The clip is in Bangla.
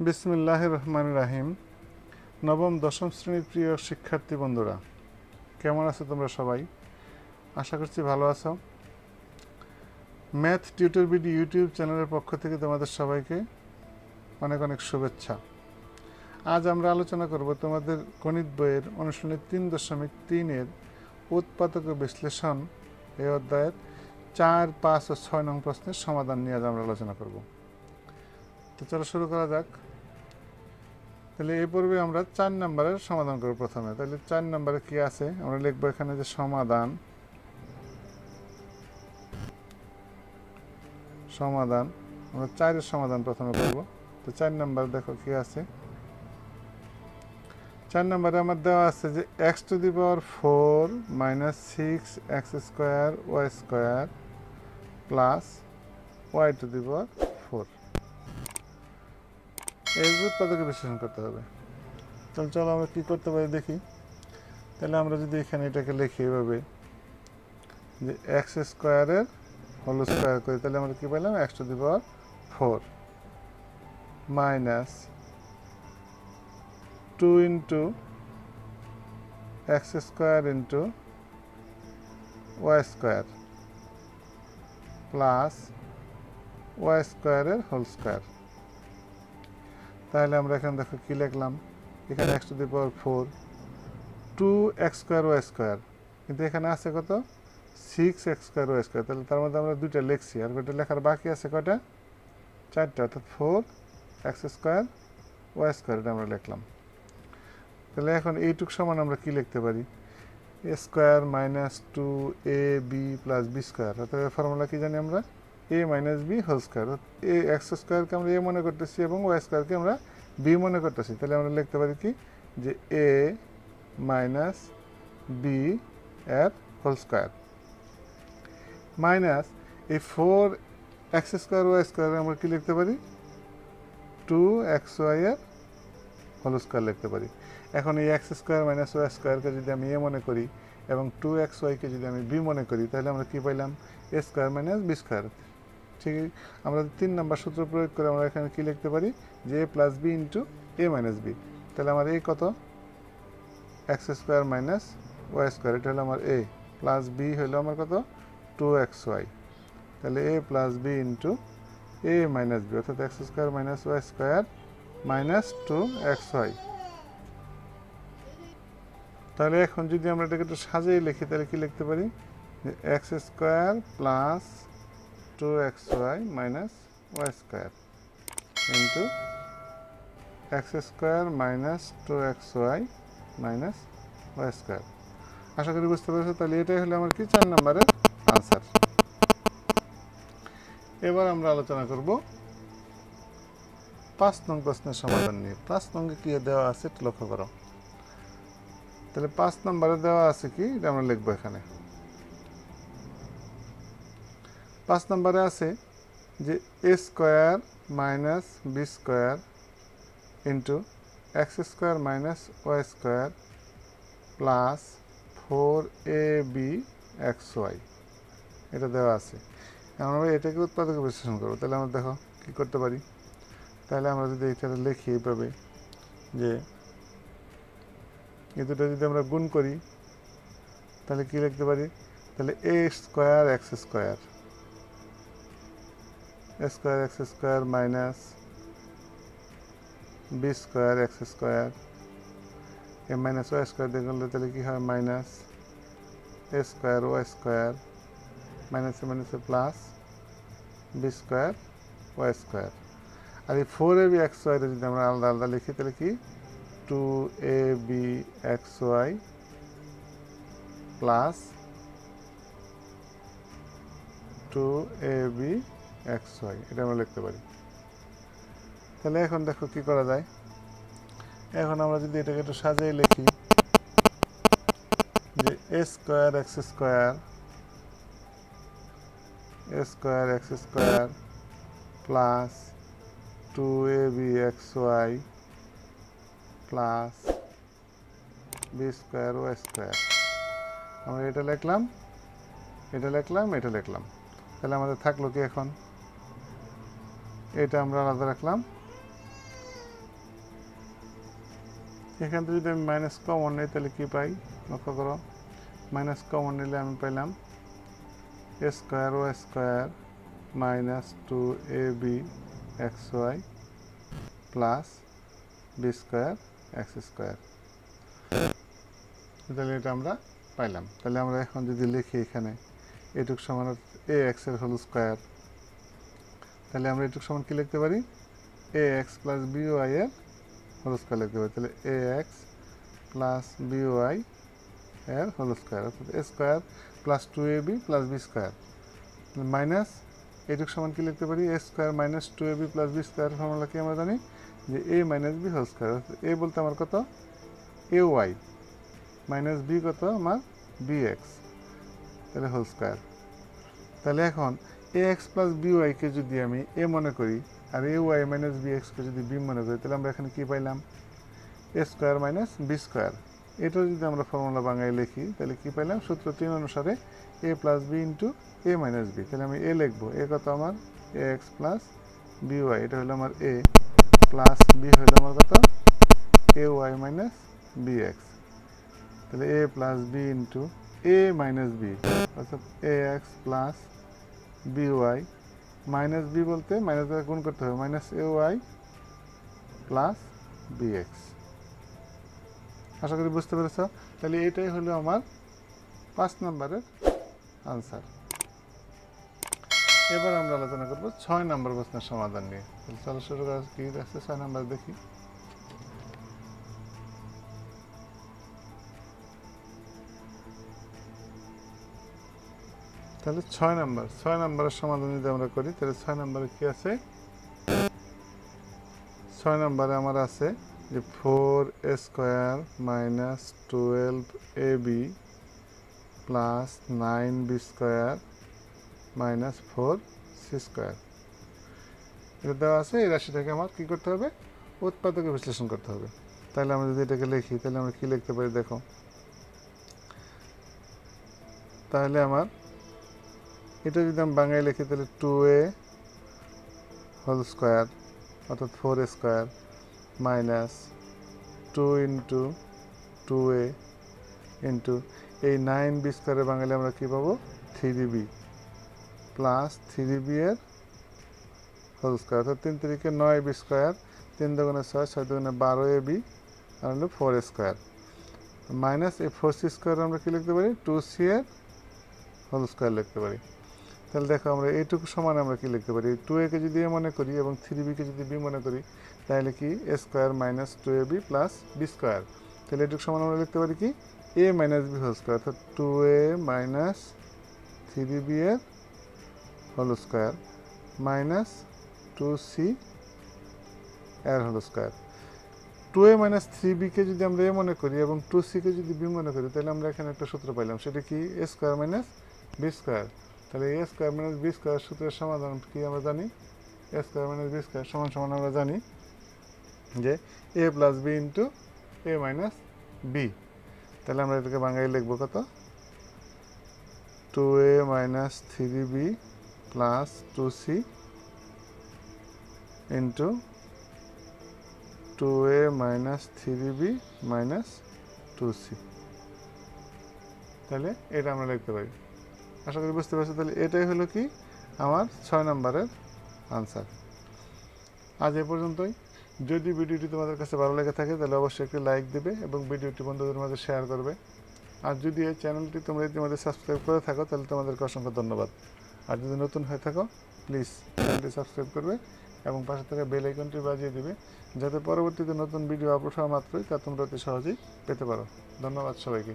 বিসমিল্লাহির রহমানির রহিম। নবম-দশম শ্রেণীর প্রিয় শিক্ষার্থী বন্ধুরা, কেমন আছো তোমরা সবাই? আশা করছি ভালো আছো। ম্যাথ টিউটর বিডি ইউটিউব চ্যানেলের পক্ষ থেকে তোমাদের সবাইকে অনেক অনেক শুভেচ্ছা। আজ আমরা আলোচনা করব তোমাদের গণিত বইয়ের অনুশীলনী 3.3 উৎপাদক ও বিশ্লেষণ এই অধ্যায়ের 4, 5 ও 6 নং প্রশ্নের সমাধান নিয়ে আজ আমরা আলোচনা করব। তো চলো শুরু করা যাক। তাহলে এই পর্বে আমরা 4 নম্বরের সমাধান করব প্রথমে। তাহলে 4 নম্বরে কি আছে আমরা লিখব এখানে যে সমাধান আমরা 4 এর সমাধান প্রথমে করব। তো 4 নম্বর দেখো কি আছে। 4 নম্বরে আমার দেওয়া আছে যে x⁴ - 6x² y² y⁴ এই উৎপাদকে বিশ্লেষণ করতে হবে। তাহলে চলো আমরা কী করতে পারি দেখি। তাহলে আমরা যদি এখানে এটাকে লিখি এভাবে যে x² হোল স্কোয়ার করি, তাহলে আমরা কী পেলাম x⁴ minus 2 into x² into y² plus y² whole square. তাহলে আমরা এখানে দেখো কি লিখলাম, এখানে x⁴ 2x² y², কিন্তু এখানে আছে কত 6x² y²। তাহলে তার মধ্যে আমরা দুইটা লিখছি, আর কয়টা লেখার বাকি আছে কয়টা, 4টা, অর্থাৎ 4x² y² এটা আমরা লিখলাম। তাহলে এখন এইটুক সমান আমরা কি লিখতে পারি, a² - 2ab + b², অর্থাৎ ফর্মুলা কি জানি আমরা a - b হোল স্কোয়ার। এ x² আমরা a মনে করতেছি এবং y² আমরা b মনে করতেছি। তাহলে আমরা লিখতে পারি কি যে a - b এর হোল স্কোয়ার মাইনাস এই 4x² y² আমরা কি লিখতে পারি 2xy এর হোল স্কোয়ার লিখতে পারি। এখন এই x² - y² যদি আমি a মনে করি এবং 2xy কে যদি আমি b মনে করি, তাহলে আমরা কি পাইলাম a² - b²। ঠিক আমরা 3 নম্বর সূত্র প্রয়োগ করে আমরা এখানে কি লিখতে পারি যে a + b into a - b। তাহলে আমার a কত x² - y², এটা হলো আমার a, প্লাস b হলো আমার কত 2xy। তাহলে a + b into a - b, অর্থাৎ x² - y² মাইনাস 2xy। তাহলে এখন যদি আমরা এটাকে একটু সাজিয়ে লিখি, তাহলে কি লিখতে পারি যে x² plus 2xy minus y² into x² minus 2xy minus y²। আশা করি বুঝতে পেরেছো। তাহলে এটাই হলো আমার কি 4 নম্বরের আনসার। এবার আমরা আলোচনা করব 5 নং প্রশ্নের সমাধান নিয়ে। 5 নঙ্গে কি দেওয়া আছে একটু লক্ষ্য করো। তাহলে 5 নম্বরে দেওয়া আছে কি, এটা আমরা লিখবো এখানে। 5 নম্বরে আছে যে a² - b² into x² - y² plus 4abxy এটা দেওয়া আছে। আমরা এটাকে উৎপাদকে বিশ্লেষণ করবো। তাহলে আমরা দেখো কি করতে পারি। তাহলে আমরা যদি এটা লিখি এইভাবে যে এই দুটো যদি আমরা গুণ করি, তাহলে কি লিখতে পারি, তাহলে a² x² minus b² x² a minus y² দিয়ে করলে তাহলে কি হয় minus a² y² minus plus b² y²। আর এই 4abxy যদি আমরা আলাদা আলাদা লিখি, তাহলে কি 2abxy প্লাস 2abxy এটা আমরা লিখতে পারি। তাহলে এখন দেখো কি করা যায়। এখন আমরা যদি এটাকে একটু সাজিয়ে লিখি যে a² x² plus 2abxy plus b² y²। আমরা এটা লিখলাম, এটা লিখলাম, এটা লিখলাম। তাহলে আমাদের থাকলো কি এখন, এটা আমরা আলাদা রাখলাম, এখান থেকে যদি আমি মাইনাস কমন নিই তাহলে কী পাই লক্ষ্য করো, মাইনাস কমন নিলে আমি পাইলাম A square Y square minus 2ab xy plus B square X square. তাহলে এটা আমরা পাইলাম। তাহলে আমরা এখন যদি লিখি এখানে এটুক সমান এ এক্সের হোল স্কোয়ার, তাহলে আমরা এটুক সমান কী লিখতে পারি, এ এক্স প্লাস বিওয়াই এর হোল স্কোয়ার লিখতে পারি। তাহলে এ এক্স প্লাস বিওয়াই এর হোল স্কোয়ার, অর্থাৎ A square plus 2ab plus B square minus এটুক সমান কী লিখতে পারি, A square minus 2ab plus B square formula কি আমরা জানি যে A minus B whole square. A বলতে আমার কত, এ ওয়াই মাইনাস বি কত আমার বি এক্স, তাহলে হোল স্কোয়ার। তাহলে এখন এ এক্স প্লাস বি ওয়াইকে যদি আমি এ মনে করি আর এ ওয়াই মাইনাস বি এক্সকে যদি বি মনে করি, তাহলে আমরা এখানে কী পাইলাম, A square minus B square. এটা যদি আমরা ফর্মুলা বাংলায় লিখি তাহলে কী পাইলাম, সূত্র 3 অনুসারে A plus B into A minus B. তাহলে আমি এ লিখবো, এ কত আমার A X plus B Y, এটা হলো আমার এ, প্লাস বি হলো আমার কত A Y minus B X. তাহলে A plus B into A minus B, অর্থাৎ A X plus B Y minus B বলতে মাইনাস দ্বারা গুণ করতে হবে, minus A Y plus B X. আশা করি বুঝতে পেরেছ। তাহলে এটাই হলো আমার 5 নম্বরের আনসার। এবার আমরা আলোচনা করব 6 নম্বর প্রশ্নের সমাধান নিয়ে। তাহলে চলো শুরু করা, কি আছে 6 নম্বর দেখি। তাহলে 6 নম্বরের সমাধান যদি আমরা করি তাহলে 6 নম্বরে কি আছে, 6 নম্বরে আমার আছে যে 4a square minus 12ab plus 9b square minus 4c square. এটা দেওয়া আছে। এই রাশিটাকে আমার কী করতে হবে, উৎপাদকে বিশ্লেষণ করতে হবে। তাহলে আমরা যদি এটাকে লিখি তাহলে আমরা কী লিখতে পারি দেখো, তাহলে আমার এটা যদি আমি বাংলায় লিখি তাহলে 2a হোল স্কোয়ার অর্থাৎ 4a square minus 2 into 2a into এই 9b স্কোয়ারের বাঙালি আমরা কী পাবো 3b প্লাস 3b এর হোল স্কোয়ার, অর্থাৎ 3 3 9b স্কোয়ার, 3 দুগুণে 6, 6 দুগুণে 12ab আর হলো 4a স্কোয়ার মাইনাস এই 4c স্কোয়ার আমরা কী লিখতে পারি 2c এর হোল স্কোয়ার লিখতে পারি। তাহলে দেখো আমরা এইটুকু সমান আমরা কি লিখতে পারি, 2a কে যদি এ মনে করি এবং 3b কে যদি বি মনে করি তাহলে কি A square minus 2ab plus B square. তাহলে এইটুকু সমান আমরা লিখতে পারি কি A minus B whole square, অর্থাৎ 2a মাইনাস 3b এর হোল স্কোয়ার মাইনাস 2c এর whole square. 2a minus 3b কে যদি আমরা এ মনে করি এবং 2c কে যদি বি মনে করি তাহলে আমরা এখানে একটা সূত্র পাইলাম, সেটা কি A square minus B square. তাহলে এ স্কোয়ার মাইনাস বি স্কোয়ার সূত্রের সমাধান কি আমরা জানি, এ স্কোয়ার মাইনাস বি স্কোয়ার সমান সমান আমরা জানি যে এ plus B into A minus B. তাহলে আমরা এটাকে বাংলায় লিখবো কত 2a minus 3b plus 2c into 2a minus 3b minus 2c। তাহলে এটা আমরা লিখতে পারি। আশা করি বুঝতে পারছি। তাহলে এটাই হলো কি আমার 6 নম্বরের আনসার। আজ এ পর্যন্তই। যদি ভিডিওটি তোমাদের কাছে ভালো লেগে থাকে তাহলে অবশ্যই একটি লাইক দেবে এবং ভিডিওটি বন্ধুদের মাঝে শেয়ার করবে। আর যদি এই চ্যানেলটি তোমরা ইতিমধ্যে সাবস্ক্রাইব করে থাকো তাহলে তোমাদেরকে অসংখ্য ধন্যবাদ। আর যদি নতুন হয়ে থাকো প্লিজ চ্যানেলটি সাবস্ক্রাইব করবে এবং পাশে থাকা বেল আইকনটি বাজিয়ে দিবে যাতে পরবর্তীতে নতুন ভিডিও আপলোড হওয়া মাত্রই তা তোমরা অতি সহজেই পেতে পারো। ধন্যবাদ সবাইকে।